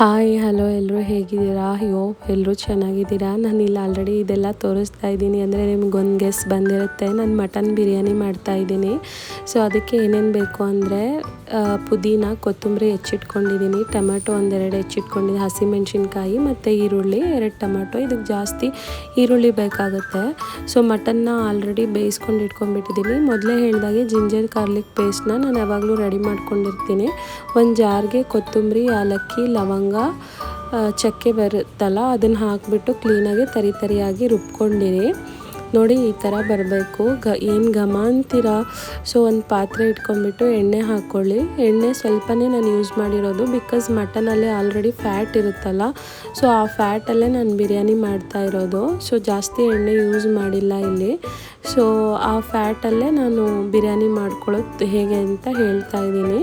Hi hello ಎಲ್ಲರೂ ಹೇಗಿದ್ದೀರಾ? ಎಲ್ಲರೂ ಚೆನ್ನಾಗಿದ್ದೀರಾ? ನಾನಿಲ್ಲಿ ಆಲ್ರೆಡಿ ಇದೆಲ್ಲ ತೋರಿಸ್ತಾ ಇದ್ದೀನಿ ಅಂದರೆ ನಿಮಗೊಂದು ಗೆಸ್ ಬಂದಿರುತ್ತೆ. ನಾನು ಮಟನ್ ಬಿರಿಯಾನಿ ಮಾಡ್ತಾಯಿದ್ದೀನಿ. ಸೊ ಅದಕ್ಕೆ ಏನೇನು ಬೇಕು ಅಂದರೆ ಪುದೀನ, ಕೊತ್ತಂಬರಿ ಹೆಚ್ಚಿಟ್ಕೊಂಡಿದ್ದೀನಿ, ಟೊಮೆಟೊ ಒಂದೆರಡು ಹೆಚ್ಚಿಟ್ಕೊಂಡಿದ್ದೀನಿ, ಹಸಿಮೆಣ್ಸಿನ್ಕಾಯಿ ಮತ್ತು ಈರುಳ್ಳಿ 2 ಟೊಮೆಟೊ. ಇದಕ್ಕೆ ಜಾಸ್ತಿ ಈರುಳ್ಳಿ ಬೇಕಾಗುತ್ತೆ. ಸೊ ಮಟನ್ನ ಆಲ್ರೆಡಿ ಬೇಯಿಸ್ಕೊಂಡು ಇಟ್ಕೊಂಡ್ಬಿಟ್ಟಿದ್ದೀನಿ. ಮೊದಲೇ ಹೇಳಿದಾಗೆ ಜಿಂಜರ್ ಗಾರ್ಲಿಕ್ ಪೇಸ್ಟ್ನ ನಾನು ಯಾವಾಗಲೂ ರೆಡಿ ಮಾಡ್ಕೊಂಡಿರ್ತೀನಿ. ಒಂದು ಜಾರ್ಗೆ ಕೊತ್ತಂಬರಿ, ಏಲಕ್ಕಿ, ಲವಂಗ, ಚಕ್ಕೆ ಬರುತ್ತಲ್ಲ ಅದನ್ನು ಹಾಕಿಬಿಟ್ಟು ಕ್ಲೀನಾಗಿ ತರಿಯಾಗಿ ರುಬ್ಕೊಂಡಿರಿ. ನೋಡಿ ಈ ಥರ ಬರಬೇಕು. ಏನು ಘಮ ಅಂತೀರ. ಸೊ ಒಂದು ಪಾತ್ರೆ ಇಟ್ಕೊಂಡ್ಬಿಟ್ಟು ಎಣ್ಣೆ ಹಾಕ್ಕೊಳ್ಳಿ. ಎಣ್ಣೆ ಸ್ವಲ್ಪನೇ ನಾನು ಯೂಸ್ ಮಾಡಿರೋದು, ಬಿಕಾಸ್ ಮಟನಲ್ಲಿ ಆಲ್ರೆಡಿ ಫ್ಯಾಟ್ ಇರುತ್ತಲ್ಲ. ಸೊ ಆ ಫ್ಯಾಟಲ್ಲೇ ನಾನು ಬಿರಿಯಾನಿ ಮಾಡ್ತಾ ಇರೋದು. ಸೊ ಜಾಸ್ತಿ ಎಣ್ಣೆ ಯೂಸ್ ಮಾಡಿಲ್ಲ ಇಲ್ಲಿ. ಸೊ ಆ ಫ್ಯಾಟಲ್ಲೇ ನಾನು ಬಿರಿಯಾನಿ ಮಾಡ್ಕೊಳ್ಳೋದು ಹೇಗೆ ಅಂತ ಹೇಳ್ತಾ ಇದ್ದೀನಿ.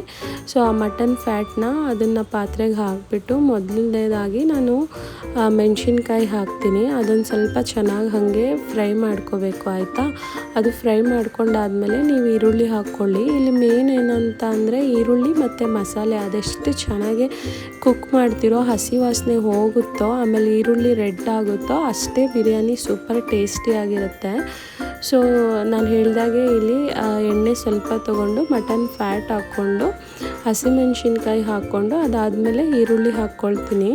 ಸೊ ಆ ಮಟನ್ ಫ್ಯಾಟ್ನ ಅದನ್ನು ಪಾತ್ರೆಗೆ ಹಾಕಿಬಿಟ್ಟು ಮೊದಲನೇದಾಗಿ ನಾನು ಮೆಣಸಿನ್ಕಾಯಿ ಹಾಕ್ತೀನಿ. ಅದನ್ನು ಸ್ವಲ್ಪ ಚೆನ್ನಾಗಿ ಹಾಗೆ ಫ್ರೈ ಮಾಡ್ಕೋಬೇಕು, ಆಯಿತಾ? ಅದು ಫ್ರೈ ಮಾಡ್ಕೊಂಡಾದಮೇಲೆ ನೀವು ಈರುಳ್ಳಿ ಹಾಕ್ಕೊಳ್ಳಿ. ಇಲ್ಲಿ ಮೇನ್ ಏನಂತ ಅಂದರೆ ಈರುಳ್ಳಿ ಮತ್ತು ಮಸಾಲೆ ಅದೆಷ್ಟು ಚೆನ್ನಾಗಿ ಕುಕ್ ಮಾಡ್ತಿರೋ, ಹಸಿ ವಾಸನೆ ಹೋಗುತ್ತೋ, ಆಮೇಲೆ ಈರುಳ್ಳಿ ರೆಡ್ ಆಗುತ್ತೋ ಅಷ್ಟೇ ಬಿರಿಯಾನಿ ಸೂಪರ್ ಟೇಸ್ಟಿಯಾಗಿರುತ್ತೆ. ಸೊ ನಾನು ಹೇಳಿದಾಗೆ ಇಲ್ಲಿ ಎಣ್ಣೆ ಸ್ವಲ್ಪ ತೊಗೊಂಡು ಮಟನ್ ಫ್ಯಾಟ್ ಹಾಕ್ಕೊಂಡು ಹಸಿಮೆಣ್ಸಿನ್ಕಾಯಿ ಹಾಕ್ಕೊಂಡು ಅದಾದಮೇಲೆ ಈರುಳ್ಳಿ ಹಾಕ್ಕೊಳ್ತೀನಿ.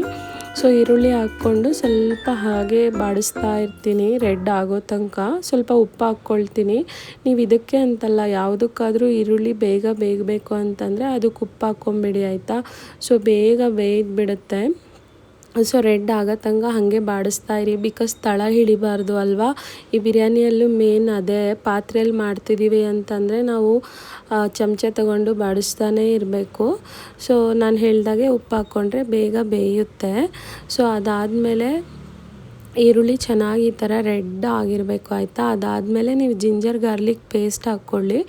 ಸೊ ಈರುಳ್ಳಿ ಹಾಕ್ಕೊಂಡು ಸ್ವಲ್ಪ ಹಾಗೆ ಬಾಡಿಸ್ತಾ ಇರ್ತೀನಿ ರೆಡ್ ಆಗೋ ತನಕ. ಸ್ವಲ್ಪ ಉಪ್ಪು ಹಾಕ್ಕೊಳ್ತೀನಿ. ನೀವು ಇದಕ್ಕೆ ಅಂತಲ್ಲ, ಯಾವುದಕ್ಕಾದರೂ ಈರುಳ್ಳಿ ಬೇಗ ಬೇಯಬೇಕು ಅಂತಂದರೆ ಅದಕ್ಕೆ ಉಪ್ಪು ಹಾಕ್ಕೊಂಬಿಡಿ, ಆಯಿತಾ? ಸೊ ಬೇಗ ಬೇಯ್ದುಬಿಡುತ್ತೆ. ಸೊ ರೆಡ್ ಆಗೋ ತನಕ ಹಾಗೆ ಬಾಡಿಸ್ತಾ ಇರಿ, ಬಿಕಾಸ್ ತಳ ಹಿಡಿಬಾರ್ದು ಅಲ್ವಾ? ಈ ಬಿರಿಯಾನಿಯಲ್ಲೂ ಮೇನ್ ಅದೇ. ಪಾತ್ರೆಯಲ್ಲಿ ಮಾಡ್ತಿದ್ದೀವಿ ಅಂತಂದರೆ ನಾವು ಚಮಚ ತಗೊಂಡು ಬಾಡಿಸ್ತಾನೇ ಇರಬೇಕು. ಸೊ ನಾನು ಹೇಳಿದಾಗೆ ಉಪ್ಪು ಹಾಕ್ಕೊಂಡ್ರೆ ಬೇಗ ಬೇಯುತ್ತೆ. ಸೊ ಅದಾದಮೇಲೆ ಈರುಳ್ಳಿ ಚೆನ್ನಾಗಿ ಈ ಥರ ರೆಡ್ ಆಗಿರಬೇಕು, ಆಯಿತಾ? ಅದಾದಮೇಲೆ ನೀವು ಜಿಂಜರ್ ಗಾರ್ಲಿಕ್ ಪೇಸ್ಟ್ ಹಾಕ್ಕೊಳ್ಳಿ.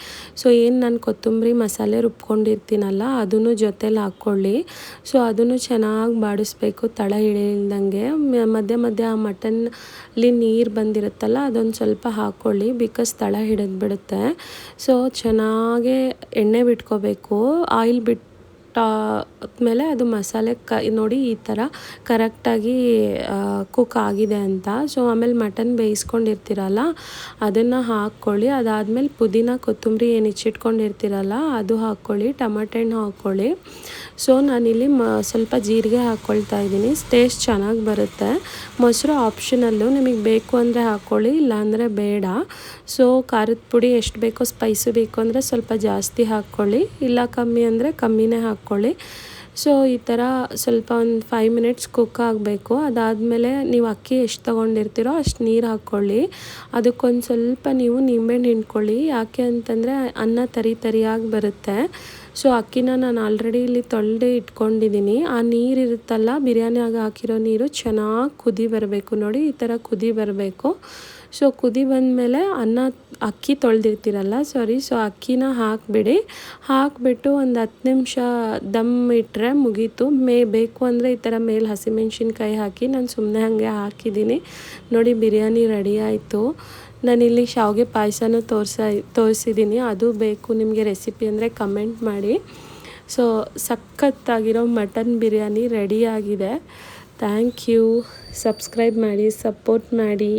ಸೊ ಏನು ನಾನು ಕೊತ್ತಂಬರಿ ಮಸಾಲೆ ರುಬ್ಕೊಂಡಿರ್ತೀನಲ್ಲ ಅದನ್ನು ಜೊತೇಲಿ ಹಾಕ್ಕೊಳ್ಳಿ. ಸೊ ಅದನ್ನು ಚೆನ್ನಾಗಿ ಬಾಡಿಸ್ಬೇಕು ತಳ ಹಿಡಿಯಿಲ್ದಂಗೆ. ಮಧ್ಯೆ ಮಧ್ಯೆ ಆ ಮಟನ್ಲಿ ನೀರು ಬಂದಿರುತ್ತಲ್ಲ ಅದೊಂದು ಸ್ವಲ್ಪ ಹಾಕ್ಕೊಳ್ಳಿ, ಬಿಕಾಸ್ ತಳ ಹಿಡಿದ್ಬಿಡುತ್ತೆ. ಸೊ ಚೆನ್ನಾಗೆ ಎಣ್ಣೆ ಬಿಟ್ಕೋಬೇಕು. ಆಯಿಲ್ ಆದಮೇಲೆ ಅದು ಮಸಾಲೆ ನೋಡಿ ಈ ಥರ ಕರೆಕ್ಟಾಗಿ ಕುಕ್ ಆಗಿದೆ ಅಂತ. ಸೊ ಆಮೇಲೆ ಮಟನ್ ಬೇಯಿಸ್ಕೊಂಡಿರ್ತೀರಲ್ಲ ಅದನ್ನು ಹಾಕ್ಕೊಳ್ಳಿ. ಅದಾದಮೇಲೆ ಪುದೀನ, ಕೊತ್ತಂಬರಿ ಏನು ಹೆಚ್ಚಿಟ್ಕೊಂಡಿರ್ತೀರಲ್ಲ ಅದು ಹಾಕ್ಕೊಳ್ಳಿ, ಟೊಮೆಟೊ ಹಣ್ಣು ಹಾಕ್ಕೊಳ್ಳಿ. ಸೊ ನಾನಿಲ್ಲಿ ಸ್ವಲ್ಪ ಜೀರಿಗೆ ಹಾಕ್ಕೊಳ್ತಾ ಇದ್ದೀನಿ. ಟೇಸ್ಟ್ ಚೆನ್ನಾಗಿ ಬರುತ್ತೆ. ಮೊಸರು ಆಪ್ಷನಲ್ಲು, ನಿಮಗೆ ಬೇಕು ಅಂದರೆ ಹಾಕ್ಕೊಳ್ಳಿ, ಇಲ್ಲಾಂದರೆ ಬೇಡ. ಸೊ ಖಾರದ ಪುಡಿ ಎಷ್ಟು ಬೇಕೋ, ಸ್ಪೈಸಿ ಬೇಕು ಅಂದರೆ ಸ್ವಲ್ಪ ಜಾಸ್ತಿ ಹಾಕ್ಕೊಳ್ಳಿ, ಇಲ್ಲ ಕಮ್ಮಿ ಅಂದರೆ ಕಮ್ಮಿನೇ ಹಾಕ್ಕೊಳ್ಳಿ. ಸೊ ಈ ಥರ ಸ್ವಲ್ಪ ಒಂದು 5 ಮಿನಿಟ್ಸ್ ಕುಕ್ ಆಗಬೇಕು. ಅದಾದಮೇಲೆ ನೀವು ಅಕ್ಕಿ ಎಷ್ಟು ತೊಗೊಂಡಿರ್ತೀರೋ ಅಷ್ಟು ನೀರು ಹಾಕ್ಕೊಳ್ಳಿ. ಅದಕ್ಕೊಂದು ಸ್ವಲ್ಪ ನೀವು ನಿಂಬೆಹಣ್ಣು ಹಿಂಡ್ಕೊಳ್ಳಿ. ಯಾಕೆ ಅಂತಂದರೆ ಅನ್ನ ತರಿಯಾಗಿ ಬರುತ್ತೆ. ಸೊ ಅಕ್ಕಿನ ನಾನು ಆಲ್ರೆಡಿ ಇಲ್ಲಿ ತೊಳೆದು ಇಟ್ಕೊಂಡಿದ್ದೀನಿ. ಆ ನೀರಿರುತ್ತಲ್ಲ ಬಿರಿಯಾನಿಯಾಗ ಹಾಕಿರೋ ನೀರು ಚೆನ್ನಾಗಿ ಕುದಿ ಬರಬೇಕು. ನೋಡಿ ಈ ಥರ ಕುದಿ ಬರಬೇಕು. ಸೊ ಕುದಿ ಬಂದಮೇಲೆ ಅಕ್ಕಿ ತೊಳೆದಿರ್ತೀರಲ್ಲ, ಸೊ ಅಕ್ಕಿನ ಹಾಕಿಬಿಡಿ. ಹಾಕಿಬಿಟ್ಟು ಒಂದು 10 ನಿಮಿಷ ದಮ್ ಇಟ್ಟರೆ ಮುಗೀತು. ಬೇಕು ಅಂದರೆ ಈ ಥರ ಮೇಲೆ ಹಸಿಮೆಣ್ಸಿನ್ಕಾಯಿ ಹಾಕಿ, ನಾನು ಸುಮ್ಮನೆ ಹಾಗೆ ಹಾಕಿದ್ದೀನಿ. ನೋಡಿ ಬಿರಿಯಾನಿ ರೆಡಿ ಆಯಿತು. ನಾನಿಲ್ಲಿ ಶಾವಿಗೆ ಪಾಯಸನೂ ತೋರಿಸಿದ್ದೀನಿ. ಅದು ಬೇಕು ನಿಮಗೆ ರೆಸಿಪಿ ಅಂದರೆ ಕಮೆಂಟ್ ಮಾಡಿ. ಸೊ ಸಖತ್ತಾಗಿರೋ ಮಟನ್ ಬಿರಿಯಾನಿ ರೆಡಿಯಾಗಿದೆ. Thank you. ಸಬ್ಸ್ಕ್ರೈಬ್ ಮಾಡಿ, ಸಪೋರ್ಟ್ ಮಾಡಿ.